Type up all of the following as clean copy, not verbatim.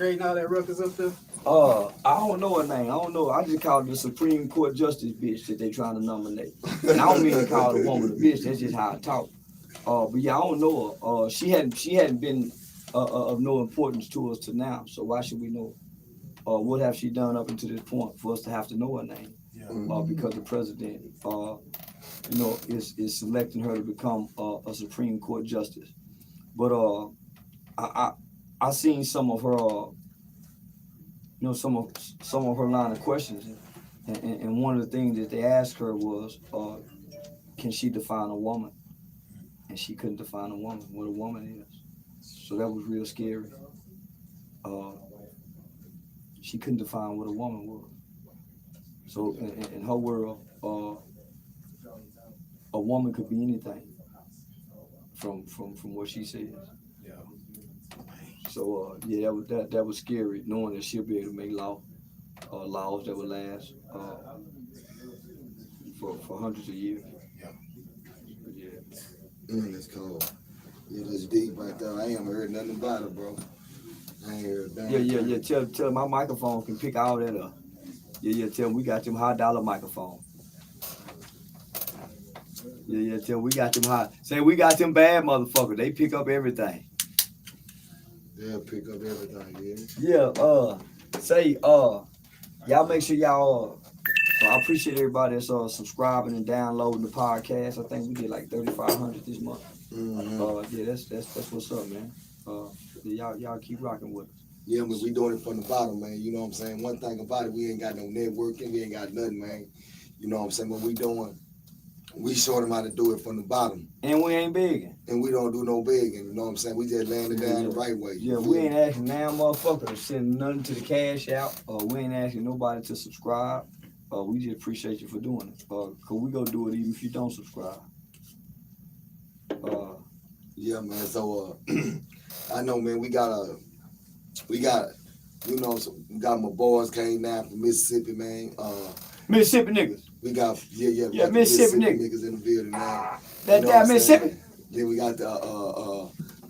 creating all that ruckus up there? I don't know her name. I don't know. I just call her the Supreme Court Justice bitch that they trying to nominate. And I don't mean to call the woman a bitch. That's just how I talk. But yeah, I don't know her. She hadn't been of no importance to us to now. So why should we know her? What have she done up until this point for us to have to know her name? Yeah. Because the president, is selecting her to become a Supreme Court Justice. But I seen some of her. Some of her line of questions, and one of the things that they asked her was, can she define a woman? And she couldn't define a woman, what a woman is. So that was real scary. She couldn't define what a woman was. So in her world, a woman could be anything from what she says. So that was scary, knowing that she'll be able to make laws that will last for hundreds of years. That's cold. Yeah, that's deep right there. I ain't heard nothing about it, bro. I ain't heard that. Yeah. Tell my microphone can pick all that up. Yeah. Tell them we got them $100 microphones. Yeah. Tell them we got them high. Say we got them bad motherfuckers. They pick up everything. They'll pick up everything, Y'all make sure y'all, I appreciate everybody that's subscribing and downloading the podcast. I think we did like 3,500 this month. Mm-hmm. That's what's up, man. Y'all keep rocking with us. Yeah, but we doing it from the bottom, man. You know what I'm saying? One thing about it, we ain't got no networking, we ain't got nothing, man. You know what I'm saying? What we doing, we showing them how to do it from the bottom. And we ain't begging. And we don't do no begging, you know what I'm saying? We just laying it down the right way. Yeah, we ain't asking now motherfucker to send nothing to the cash out. We ain't asking nobody to subscribe. We just appreciate you for doing it. Cause we gonna do it even if you don't subscribe. Yeah, man. So I know, man. We got my boys came down from Mississippi, man. Mississippi niggas. We got Mississippi niggas in the building, man. That damn Mississippi. Then we got the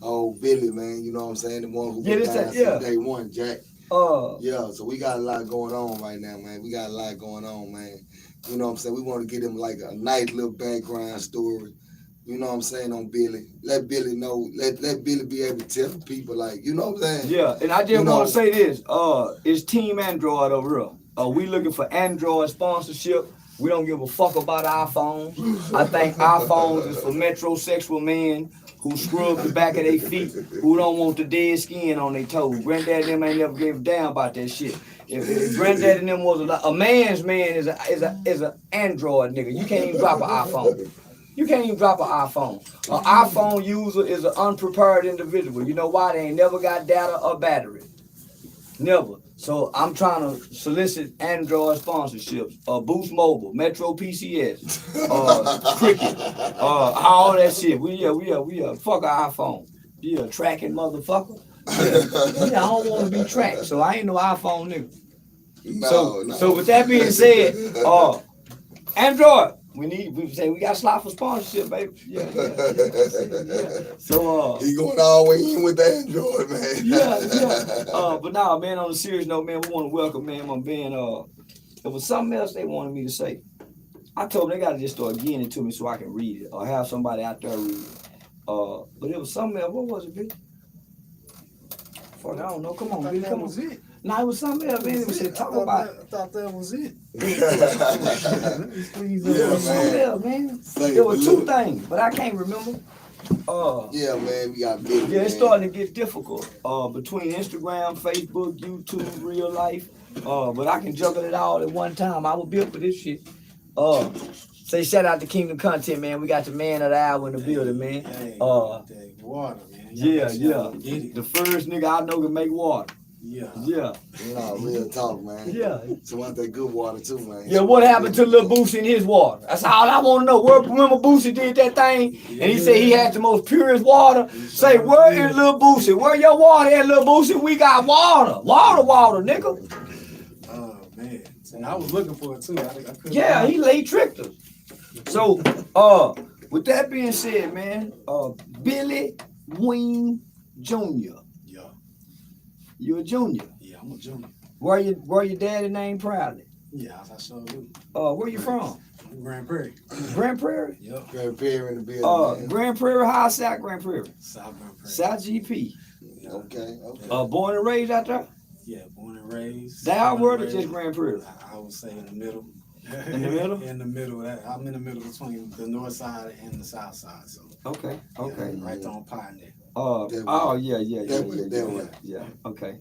old Billy, man. You know what I'm saying? The one who been down since day one, Jack. So we got a lot going on right now, man. We got a lot going on, man. You know what I'm saying? We want to get him like a nice little background story. You know what I'm saying, on Billy. Let Billy know. Let Billy be able to tell the people, like, you know what I'm saying? Yeah, and I just want to say this. It's Team Android over here. We looking for Android sponsorship. We don't give a fuck about iPhones. I think iPhones is for metrosexual men who scrub the back of their feet, who don't want the dead skin on their toes. Granddad and them ain't never gave a damn about that shit. If Granddad and them was a man's man is a Android nigga. You can't even drop an iPhone. You can't even drop an iPhone. An iPhone user is an unprepared individual. You know why? They ain't never got data or battery. Never. So I'm trying to solicit Android sponsorships. Boost Mobile, Metro PCS, Cricket, all that shit. We are. Fuck our iPhone. You a tracking motherfucker. I don't want to be tracked, so I ain't no iPhone nigga. So with that being said, Android. We got slot for sponsorship, baby. Yeah. So he going all the way in with the Android, man. Yeah. But now, man, on a serious note, man, we want to welcome, man, my band. There was something else they wanted me to say. I told them they gotta just start getting it to me so I can read it or have somebody out there read it. But it was something else. What was it, bitch? Fuck, I don't know. Come on, bitch. Come on. Was it? No, it was something else, man. We should talk about it. I thought that was it. Something else, man. There were two things, but I can't remember. Yeah, man, we got big. Yeah, it's starting to get difficult. Between Instagram, Facebook, YouTube, real life. But I can juggle it all at one time. I was built for this shit. Say shout out to Kingdom Content, man. We got the man of the hour in the building, man. Water, man. Yeah. The first nigga I know can make water. Yeah. No, real talk, man. Yeah. So want that good water too, man. Yeah, what happened to Lil Boosie and his water? That's all I want to know. Remember Boosie did that thing? And he said he had the most purest water. Say, where is Lil Boosie? Where your water at, Lil Boosie? We got water. Water, nigga. Oh, man. And I was looking for it too. Yeah, he tricked us. So, with that being said, man, Billy Wayne Jr. You a junior? Yeah, I'm a junior. Where your daddy name proudly? Yeah, I sure do. Where you from? Grand Prairie. Grand Prairie? Yep. Grand Prairie in the building. Grand Prairie, how South Grand Prairie? South Grand Prairie. South GP. Yeah. Okay. Born and raised out there? Yeah, born and raised. That word or just Grand Prairie? I would say in the middle. In the middle? In the middle. I'm in the middle between the north side and the south side. So. Okay. Yeah, right on Pioneer. Yeah. Okay.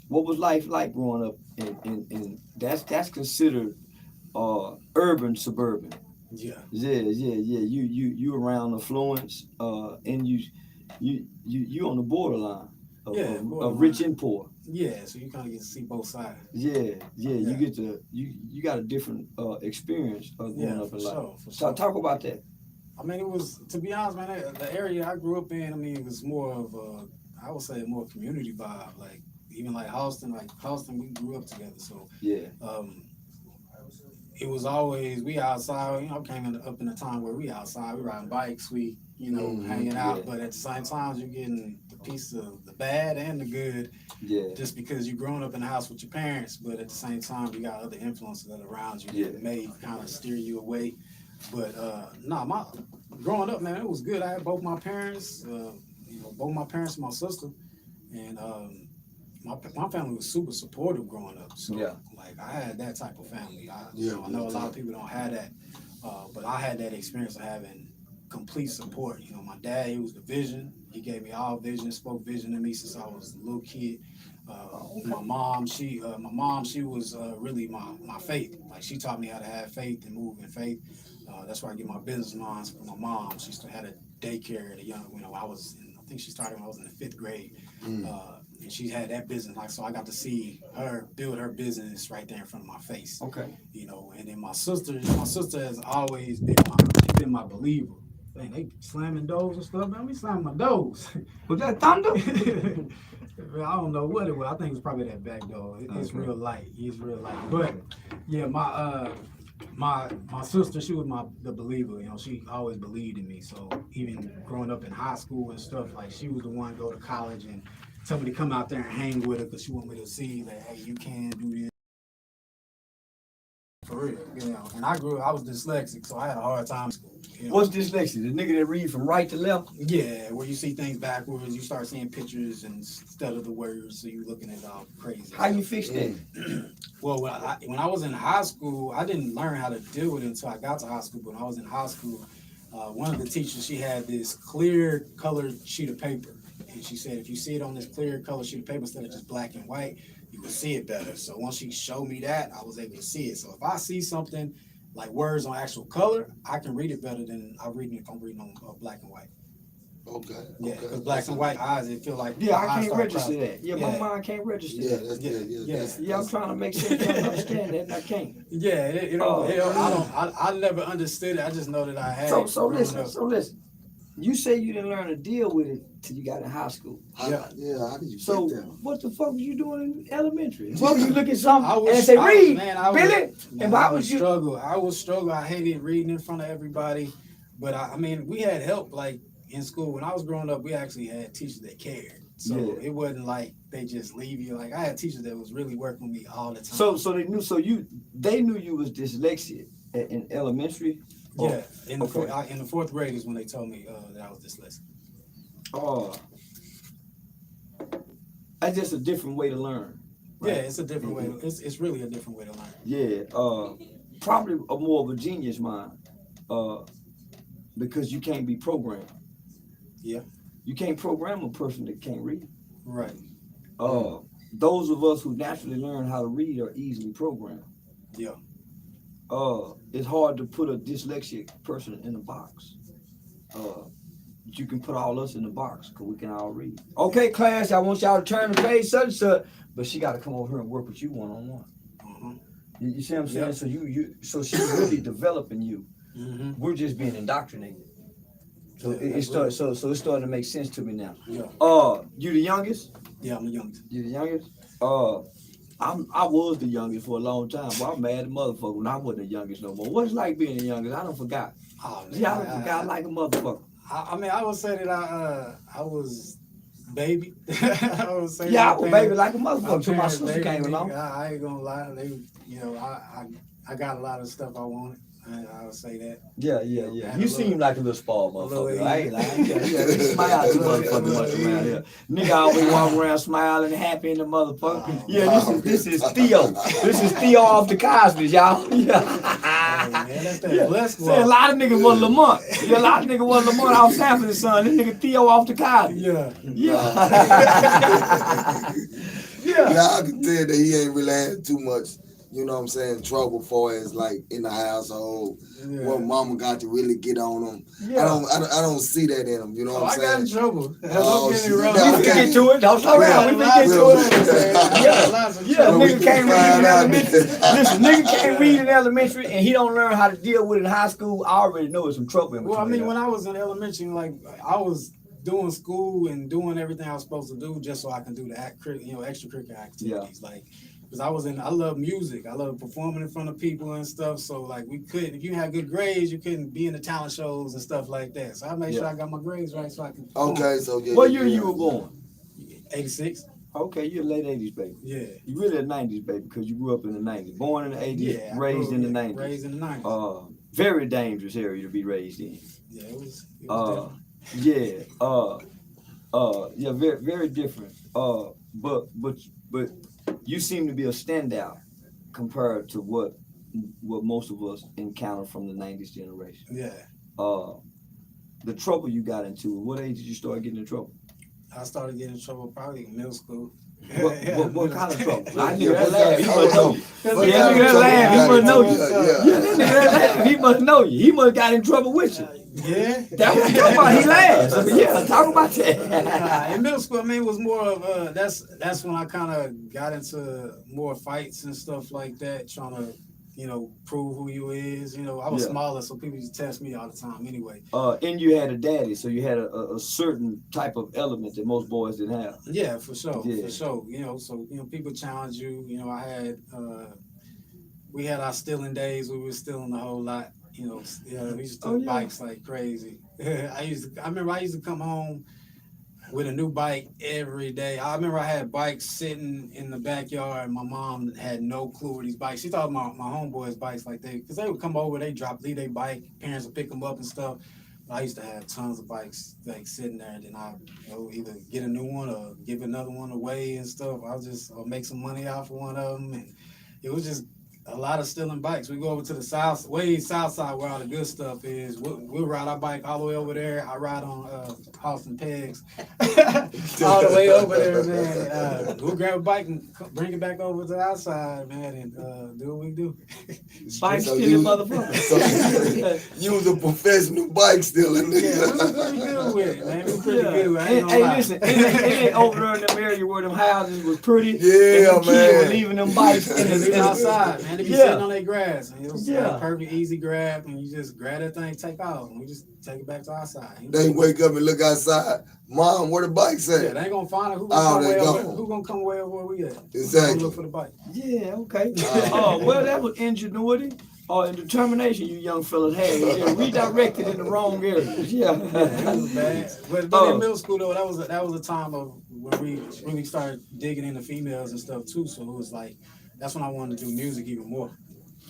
What was life like growing up in that's considered urban suburban? Yeah. You around affluence and you on the borderline of rich and poor. Yeah, so you kind of get to see both sides. Yeah. You get to you got a different experience of growing up in life. Sure. Talk about that. I mean, it was, to be honest, man, the area I grew up in, I mean, it was more of I would say more community vibe. Like, even like Charleston, we grew up together. So, yeah. It was always, we outside, you know, came up in a time where we outside, we riding bikes, we, you know, hanging out. Yeah. But at the same time, you're getting the piece of the bad and the good. Yeah. Just because you're growing up in the house with your parents, but at the same time, you got other influences that are around you that may kind of steer you away. But my growing up, man, it was good. I had both my parents, both my parents and my sister, and my family was super supportive growing up. So like I had that type of family. I know a lot of people don't have that, but I had that experience of having complete support. You know, my dad, he was the vision. He gave me all vision, spoke vision to me since I was a little kid. My mom, she was really my faith. Like, she taught me how to have faith and move in faith. That's where I get my business minds from my mom. She had a daycare at a young, I think she started when I was in the 5th grade. And she had that business, like, so I got to see her build her business right there in front of my face. Okay. You know, and then my sister has always been my believer. Man, they slamming doors and stuff. Man, we slamming my doors. Was that thunder? I don't know what it was. I think it was probably that back door. It's real light. It's real light. But yeah, my sister, she was the believer. You know, she always believed in me. So even growing up in high school and stuff, like, she was the one to go to college and tell me to come out there and hang with her because she wanted me to see that, hey, you can do this. For real, you know. And I was dyslexic, so I had a hard time. You know. What's dyslexia? The nigga that read from right to left? Yeah, where you see things backwards, you start seeing pictures instead of the words, so you looking at it all crazy. How you fix that? Well, when I was in high school, I didn't learn how to deal with it until I got to high school. But when I was in high school, one of the teachers, she had this clear colored sheet of paper. And she said, if you see it on this clear colored sheet of paper instead of just black and white, you can see it better. So once she showed me that, I was able to see it. So if I see something like words on actual color, I can read it better than I'm reading on black and white. Okay. Yeah, because black and white eyes, it feel like I can't register that. Yeah, my mind can't register that. That's good. Yeah, I'm trying to make sense of understand that, and I can't. Yeah, I never understood it. I just know that I had it. So listen. You say you didn't learn to deal with it till you got in high school. How did you get there? What the fuck was you doing in elementary? What was you look at something and say, read, Billy? And I would struggle. I hated reading in front of everybody. But I mean, we had help. Like, in school, when I was growing up, we actually had teachers that cared. So it wasn't like they just leave you. Like, I had teachers that was really working with me all the time. So they knew you was dyslexic in elementary. Yeah, in the 4th grade is when they told me that I was dyslexic. Oh, that's just a different way to learn. Right? Yeah, it's a different way. It's really a different way to learn. Yeah, probably more of a genius mind, because you can't be programmed. Yeah, you can't program a person that can't read. Right. Those of us who naturally learn how to read are easily programmed. Yeah. It's hard to put a dyslexic person in a box. You can put all us in the box because we can all read. Okay, class, I want y'all to turn the page such and such, but she got to come over here and work with you one-on-one. You see what I'm saying? Yep. So she's really developing you. We're just being indoctrinated. So it's starting to make sense to me now. Yeah. You the youngest? Yeah, I'm the youngest. You the youngest? I was the youngest for a long time. Well, I'm mad at motherfucker when I wasn't the youngest no more. What's it like being the youngest? I done forgot. Oh, man, I done forgot like a motherfucker. I mean, I would say that I was baby. I would say Yeah, I was parents- baby like a motherfucker till my parents sister baby came me. along. I ain't gonna lie. They, you know, I got a lot of stuff I wanted. I would say that. Yeah. You seem like a little spoiled little motherfucker. I ain't lying. Yeah, yeah. they smile too motherfucking much around here. Nigga always walk around smiling and happy in the motherfucker. Oh, Yeah, this is Theo. This is Theo off the Cosby's, y'all. Yeah. Hey, man, that's that Yeah. blessed Say a lot of niggas was Lamont. Yeah, a lot of niggas was Lamont off Sanford's son. This nigga Theo off the Cosby. Yeah. Yeah. Yeah, I can tell that he ain't really had too much, you know what I'm saying, trouble for as like in the household. Yeah. What mama got to really get on him. Yeah. I don't see that in him, you know what I'm I got in saying? trouble. Oh, Don't get me shit. wrong. Yeah, We finna get to it. Don't slow down. We finna get to it. Yeah, Well, we nigga can can't read find in out. elementary. Listen, nigga can't read in elementary and he don't learn how to deal with it in high school. I already know it's some trouble in Well, I between mean, that. when I was in elementary, like I was doing school and doing everything I was supposed to do just so I can do the extracurricular activities. Like, because I love music. I love performing in front of people and stuff. So like if you had good grades, you couldn't be in the talent shows and stuff like that. So I made sure I got my grades right so I can perform. Okay, so yeah. What year you were born? 86. Okay, you're a late 80s baby. Yeah. You really a 90s baby because you grew up in the 90s. Born in the 80s, Yeah. raised in the 90s. Raised in the 90s. Very dangerous area to be raised in. Yeah, it was different. Yeah, very, very different. But you seem to be a standout compared to what most of us encounter from the 90s generation. Yeah. The trouble you got into, what age did you start getting in trouble? I started getting in trouble probably in middle school. What kind of trouble? I knew Yeah, that laugh. He must know you. What Yeah, kind nigga of that laugh. He trouble must know you you. got into? Yeah, that nigga that laugh. He must know you. He must got in trouble with you. Yeah. That what I'm talking about. He laughs. I mean, yeah, talk about that. In middle school, I mean, it was more of that's when I kind of got into more fights and stuff like that, trying to, prove who you is. I was smaller, so people used to test me all the time anyway. And you had a daddy, so you had a certain type of element that most boys didn't have. Yeah, for sure, Yeah. for sure. So people challenge you. We had our stealing days. We were stealing a whole lot. We used to take bikes like crazy. I remember I used to come home with a new bike every day. I remember I had bikes sitting in the backyard. My mom had no clue where these bikes. She thought my homeboys' bikes because they would come over, leave their bike. Parents would pick them up and stuff. But I used to have tons of bikes like sitting there, and then I either get a new one or give another one away and stuff. I'll make some money off of one of them, and it was just a lot of stealing bikes. We go over to the south side where all the good stuff is. We'll ride our bike all the way over there. I ride on Charleston pegs all the way over there, man. We'll grab a bike and bring it back over to the outside, man, and do what we do. Bike So stealing motherfucker. So you was a professional bike stealer, Yeah, we nigga. was pretty good with it, man. We was pretty good with it. I ain't gonna Hey, lie. listen, it ain't over there in them area where them houses was pretty. Yeah, and them kids man. were leaving them bikes in They the leave outside, man. They be Yeah. sitting on their grass, and it was Yeah. a perfect, easy grab, and you just grab that thing, take off, and we just take it back to our side. They wake up and look outside. Mom, where the bikes Yeah, at? they ain't gonna find it. Who Oh, gonna they come gone. who gonna come where we at? Exactly. Who gonna look for the bike? Yeah, okay. Well, that was ingenuity and determination you young fellas had. Yeah, redirected in the wrong areas. Yeah. That was bad. But in middle school though, that was a time of when we really started digging into females and stuff too. So it was like that's when I wanted to do music even more.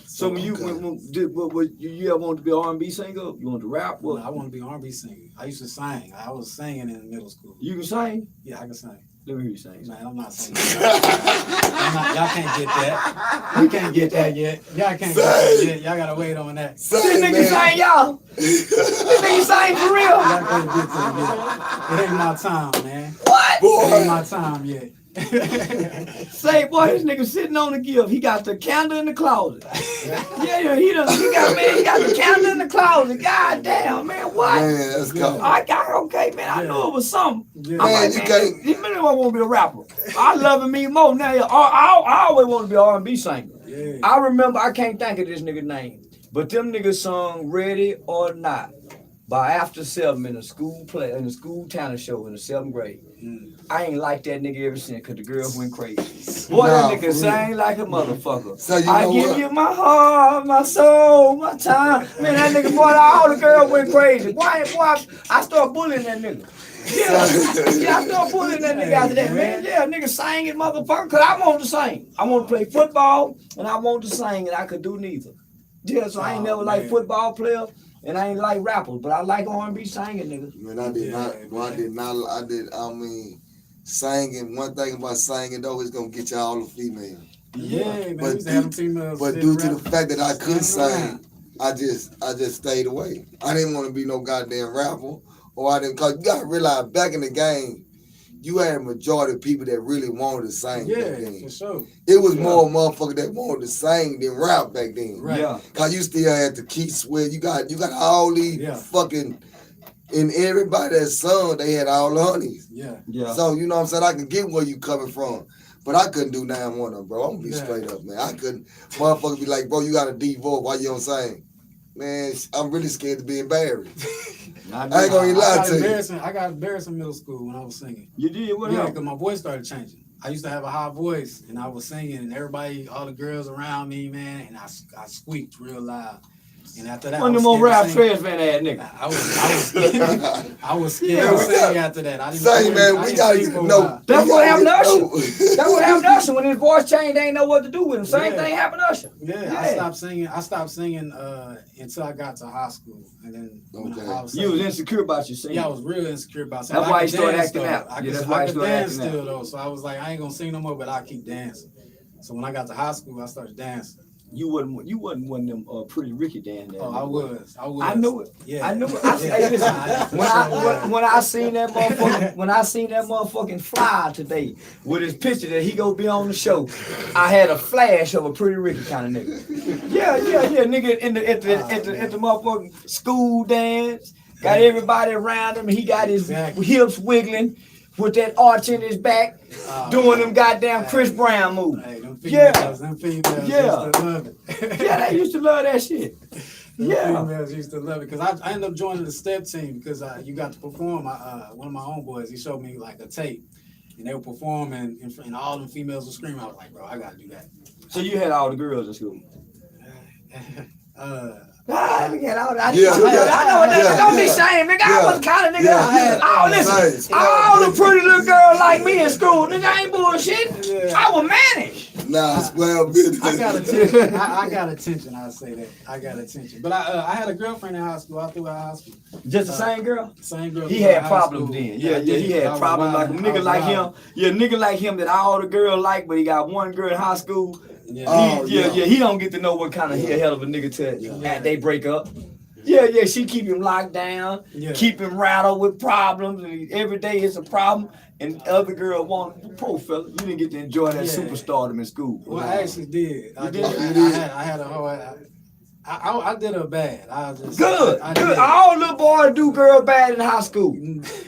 So when you you ever wanted to be an R&B singer? You want to rap? What? I want to be an R&B singer. I used to sing. I was singing in middle school. You can sing? Yeah, I can sing. Let me hear you sing. Man, I'm not singing. Y'all can't get that. We can't get that yet. Y'all can't get that yet. Y'all gotta wait on that. This nigga sing, y'all. This nigga sing for real. Y'all can't get that yet. It ain't my time, man. What? It ain't my time yet. Say, boy, this nigga sitting on the gift. He got the candle in the closet. Yeah, he got the candle in the closet. God damn, man, what? Man, that's cool. Okay, man, I knew it was something. Yeah. I'm Man, like, you man, can't- this minute I want to be a rapper. I love him even more now. I always want to be an R&B singer. Yeah. I remember, I can't think of this nigga name, but them niggas sung "Ready or Not" by After 7 in a school talent show in the 7th grade. I ain't like that nigga ever since because the girls went crazy. Boy, Nah, that nigga sang like a motherfucker. So you I know give what? you my heart, my soul, my time. Man, that nigga, boy, all the girls went crazy. Boy, I started bullying that nigga. Yeah, I start pulling that nigga after that, man. Yeah, nigga sang it, motherfucker, because I want to sing. I want to play football, and I want to sing, and I could do neither. Yeah, so I ain't never like football player, and I ain't like rappers, but I like R&B singing, nigga. Man, I mean, singing, one thing about singing, though, is going to get you all the females. Yeah, man. But due to the fact that I couldn't sing, I just stayed away. I didn't want to be no goddamn rapper, cause you gotta realize back in the game, you had a majority of people that really wanted to sing back then. For sure. It was more motherfuckers that wanted to sing than rap back then. Right. Yeah. Cause you still had to keep sweat. You got all these fucking, and everybody that sung, they had all the honeys. Yeah. So you know what I'm saying? I can get where you coming from. But I couldn't do 9-1, bro. I'm gonna be straight up, man. I couldn't. Motherfuckers be like, bro, you got a deep voice. Why you don't sing? Man, I'm really scared to be embarrassed. I ain't gonna lie to you. I got embarrassed in middle school when I was singing. You did? What happened? Because my voice started changing. I used to have a high voice, and I was singing, and everybody, all the girls around me, man, and I squeaked real loud. And after that, one of them old rap trash man ass nigga. I was scared to sing after that. I didn't say, man, we gotta get to know. That's what happened to Usher. That's what happened to Usher. When his voice changed, they ain't know what to do with him. Same thing happened to Usher. Yeah, I stopped singing until I got to high school, and then you was insecure about your singing. Yeah, I was real insecure about singing. That's why you started acting out. That's why I could dance still though. So I was like, I ain't gonna sing no more, but I'll keep dancing. So when I got to high school, I started dancing. You wasn't one of them Pretty Ricky Dan. Oh, I was. I knew it. Yeah. I knew it. When I seen that motherfucking flyer today with his picture that he gonna be on the show, I had a flash of a Pretty Ricky kind of nigga. Yeah, nigga at the motherfucking school dance, got everybody around him. He got his hips wiggling with that arch in his back, doing them goddamn Chris Brown moves. Them females used to love it. Yeah, they used to love that shit. Females used to love it because I ended up joining the step team because you got to perform. One of my homeboys, he showed me like a tape, and they were performing, and all them females were screaming. I was like, bro, I gotta do that. So you had all the girls in school? I know that. Don't be ashamed, nigga. I was kind of nigga. Listen, all the pretty little girls like me in school, nigga, I ain't bullshit. I will manage. Nah, it's well business. I got attention. I got attention. I say that. I got attention. But I had a girlfriend in high school. All through high school. Just the same girl? Same girl. He had problems then. Yeah, he had problems like a nigga like him. Yeah, nigga like him that all the girls like, but he got one girl in high school. He don't get to know what kind of hell of a nigga till they break up. Yeah, she keep him locked down, keep him rattled with problems, and every day it's a problem. And the other girl wanted, poor fella, you didn't get to enjoy that superstardom in school. Well, I actually did. I had a whole. I did her bad. Good. All little boys do girl bad in high school.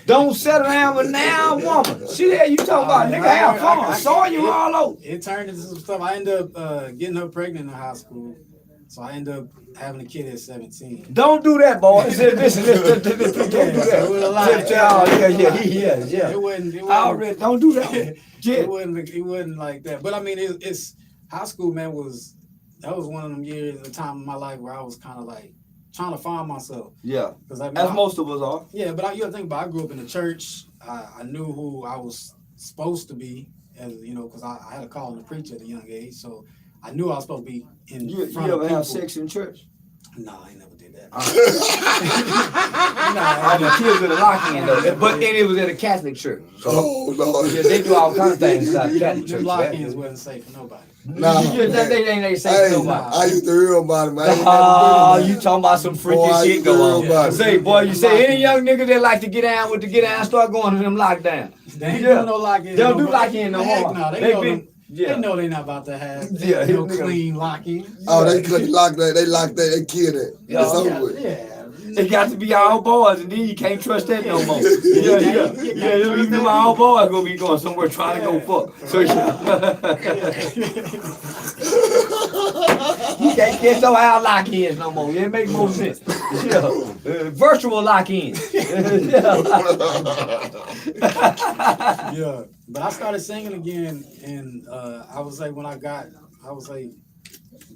Don't settle down with now woman. See that you talking about, nigga, have fun. Saw you all over. It turned into some stuff. I ended up getting her pregnant in high school. So I ended up having a kid at 17. Don't do that, boy. Listen, don't do that. It wasn't. Don't do that. It wasn't like that. But I mean, it's high school, man. That was one of them years, a time in my life where I was kind of like trying to find myself. Yeah, as most of us are. Yeah, but you got to think about, I grew up in the church. I knew who I was supposed to be, as you know, because I had a call to preach at a young age. So I knew I was supposed to be in front of people. You ever have sex in church? No, I ain't never did that. My kids were lock-in though, but then it was at a Catholic church. So, Lord. Yeah, they do all kinds of things inside the Catholic church. Lock-ins wasn't safe for nobody. Nah, they ain't safe for nobody. I used to hear about it, man. You talking about some freaky shit going on. Say, boy, you say any young nigga that like to get down, start going to them lockdown. They ain't doing no lock-in. They don't do lock-in no more. No, they know they not about to have no clean lock-in. Oh, they couldn't lock that. They locked that. They killed it. It's over with. Yeah. They got to be all boys, and then you can't trust that no more. Even my all boys gonna be going somewhere trying to go fuck. So you can't get no how lock-ins no more. It make more sense. Virtual lock-ins. But I started singing again, and I was like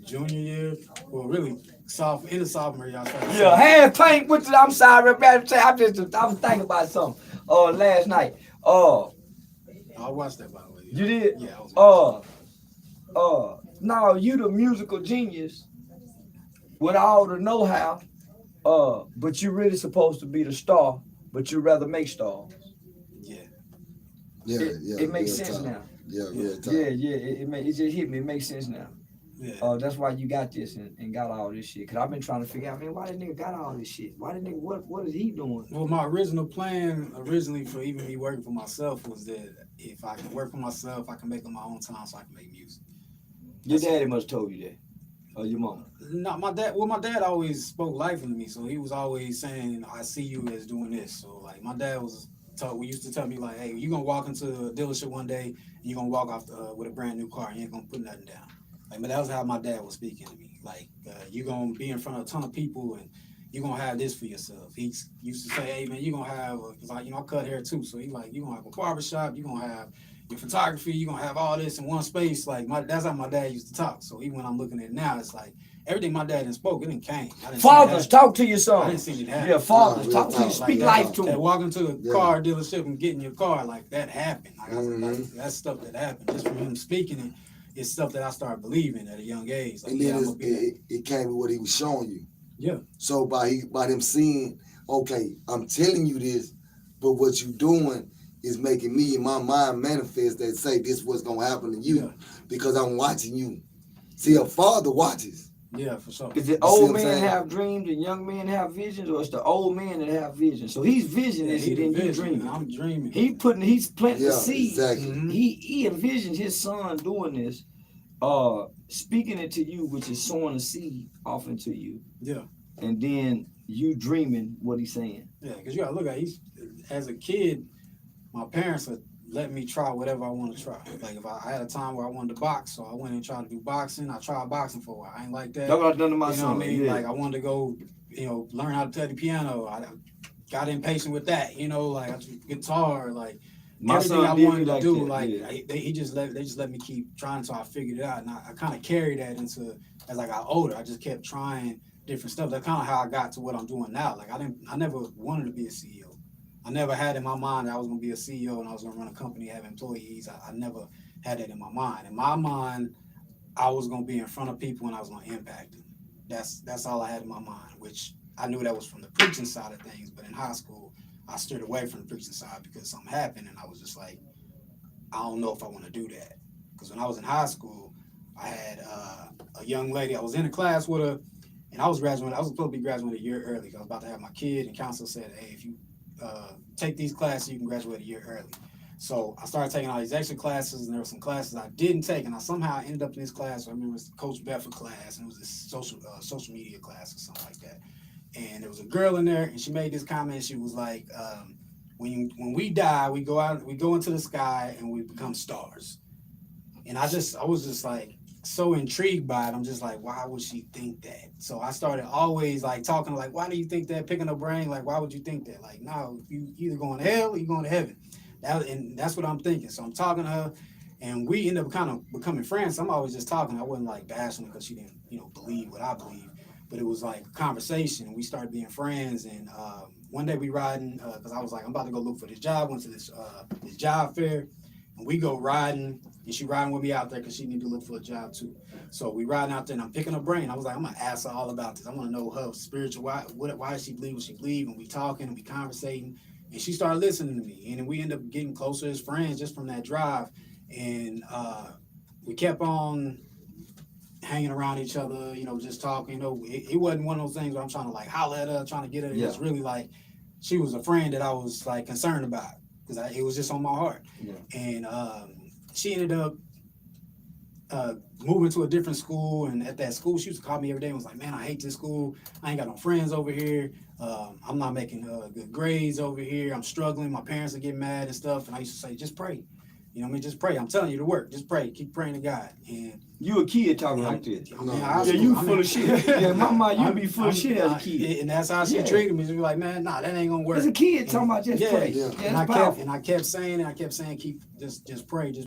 junior year, well, really in the sophomore year. Hand paint with the, I'm sorry, man. I was thinking about something. last night. I watched that, by the way. You did? Yeah, I was now you the musical genius with all the know-how, but you really supposed to be the star, but you rather make stars. It makes sense now. Yeah, real time. It just hit me. It makes sense now. Yeah. That's why you got this and got all this shit. Cause I've been trying to figure out, man, why that nigga got all this shit? Why that nigga? What is he doing? Well, my original plan, for even me working for myself, was that if I can work for myself, I can make on my own time, so I can make music. Your daddy must have told you that, or your mama. No, my dad always spoke life into me, so he was always saying, "I see you as doing this." So like, my dad used to tell me like, "Hey, you gonna walk into a dealership one day, and you gonna walk off with a brand new car, you ain't gonna put nothing down." Like, but that was how my dad was speaking to me. Like, you gonna be in front of a ton of people, and you gonna have this for yourself. He used to say, "Hey man, you gonna have," cause like, I cut hair too, so he like, you gonna have a barbershop, you gonna have your photography, you gonna have all this in one space. Like, that's how my dad used to talk. So even when I'm looking at it now, it's like everything my dad didn't spoke, it didn't came. Fathers, talk to your son. I didn't see it happen. Yeah, fathers, talk to you. Speak life to him. Walking to a car dealership and getting your car, like that happened. Like, that's stuff that happened. Just from him speaking it, it's stuff that I started believing at a young age. Like, and then it came with what he was showing you. Yeah. So by him seeing, okay, I'm telling you this, but what you doing is making me in my mind manifest that say this what's gonna happen to you because I'm watching you. See, a father watches. Yeah, for sure. Is the old men have dreams and young men have visions, or it's the old men that have visions? So he's visioning and then you dreaming. I'm dreaming. He's planting the seed. Exactly. Mm-hmm. He envisions his son doing this, speaking it to you, which is sowing a seed off into you. Yeah. And then you dreaming what he's saying. Yeah, because you gotta look at as a kid, my parents would let me try whatever I want to try. Like if I had a time where I wanted to box, so I went and tried to do boxing. I tried boxing for a while. I ain't like that. That's what I've done to my son. You know what I mean? Yeah. Like I wanted to go, learn how to play the piano. I got impatient with that. Like I took guitar, like my everything I wanted to do. That, they just let me keep trying until I figured it out, and I kind of carried that into as I got older. I just kept trying different stuff. That's kind of how I got to what I'm doing now. Like I never wanted to be a CEO. I never had in my mind that I was going to be a CEO and I was going to run a company, have employees. I never had that in my mind. In my mind, I was going to be in front of people and I was going to impact them. That's all I had in my mind, which I knew that was from the preaching side of things. But in high school, I steered away from the preaching side because something happened and I was just like, I don't know if I want to do that. Because when I was in high school, I had a young lady. I was in a class with her and I was supposed to be graduating a year early. I was about to have my kid and counselor said, hey, if you take these classes, you can graduate a year early. So I started taking all these extra classes, and there were some classes I didn't take, and I somehow ended up in this class. I remember it was the Coach Bedford class, and it was this social media class or something like that. And there was a girl in there, and she made this comment. She was like, "When we die, we go into the sky, and we become stars." And I was just like so intrigued by it. I'm just like, why would she think that? So I started always like talking like, why do you think that? Picking her brain, like, why would you think that? Like, no, you either going to hell or you going to heaven. And that's what I'm thinking. So I'm talking to her, and we end up kind of becoming friends. I'm always just talking. I wasn't like bashing her because she didn't, believe what I believe. But it was like a conversation, and we started being friends. And one day we riding, because I was like, I'm about to go look for this job. Went to this job fair, and we go riding, and she riding with me out there because she need to look for a job too. So we riding out there, and I'm picking her brain. I was like, I'm gonna ask her all about this. I want to know her spiritual, why does she believe what she believe, and we talking and we conversating. And she started listening to me, and then we ended up getting closer as friends just from that drive. And we kept on hanging around each other, just talking. It wasn't one of those things where I'm trying to like holler at her, trying to get her. It was really like she was a friend that I was like concerned about because it was just on my heart. Yeah. And she ended up moving to a different school, and at that school, she used to call me every day and was like, man, I hate this school. I ain't got no friends over here. I'm not making good grades over here. I'm struggling. My parents are getting mad and stuff. And I used to say, just pray. Just pray. I'm telling you to work. Just pray. Keep praying to God. And you a kid talking like this. You full of shit. Yeah, my mind, you be full of shit as a kid. And that's how she treated me. She be like, man, nah, that ain't gonna work. As a kid talking about just pray. Yeah. And I kept saying, keep just pray. Just